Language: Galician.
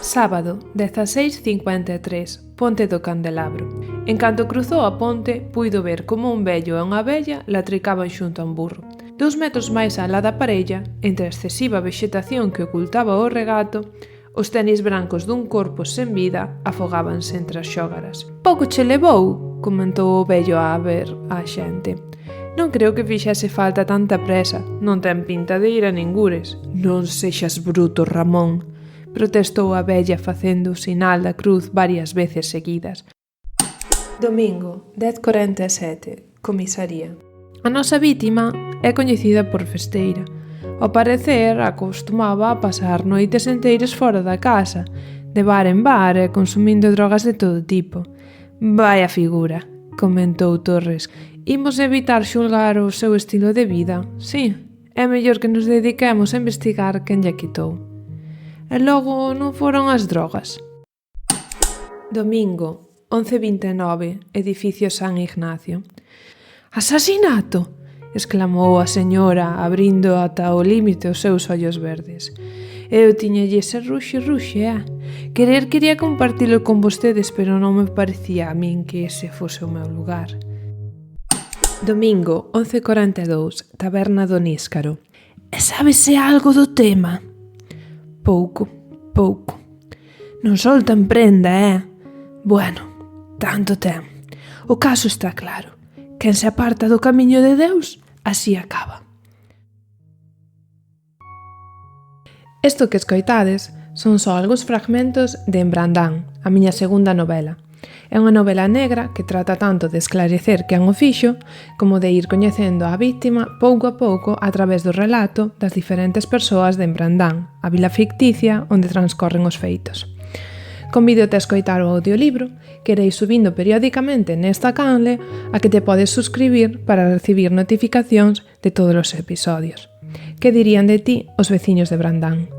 Sábado, 16:53, Ponte do Candelabro. En canto cruzou a ponte, puido ver como un vello e unha vella latricaban xunto a un burro. 2 metros máis alá da parella, entre a excesiva vexetación que ocultaba o regato, os tenis brancos dun corpo sen vida afogábanse entre as xógaras. «Pouco che levou», comentou o vello a ver á xente. «Non creo que fixese falta tanta presa, non ten pinta de ir a ningures». «Non sexas bruto, Ramón», protestou a vella facendo o sinal da cruz varias veces seguidas. Domingo, 10:47, comisaría. A nosa vítima é coñecida por festeira. Ao parecer, acostumaba a pasar noites enteiras fora da casa, de bar en bar e consumindo drogas de todo tipo. «Vaia figura», comentou Torres. «Imos evitar xulgar o seu estilo de vida. Sí, é mellor que nos dediquemos a investigar quen lle quitou». E logo non foron as drogas. Domingo, 11:29, edificio San Ignacio. «Asasinato!», exclamou a señora, abrindo ata o límite os seus ollos verdes. «Eu tiñalle ese ruxe, quería compartilo con vostedes, pero non me parecía a min que ese fose o meu lugar». Domingo, 11:42, taberna do Níscaro. «E sábese algo do tema?» «Pouco. Non soltan prenda, Bueno, tanto ten. O caso está claro. Quen se aparta do camiño de Deus, así acaba». Isto que escoitades son só algúns fragmentos de En Brandán, a miña segunda novela. É unha novela negra que trata tanto de esclarecer quen o fixo como de ir coñecendo a víctima pouco a pouco a través do relato das diferentes persoas de En Brandán, a vila ficticia onde transcorren os feitos. Convídote a escoitar o audiolibro que irei subindo periódicamente nesta canle a que te podes suscribir para recibir notificacións de todos os episodios. Que dirían de ti os veciños de Brandán?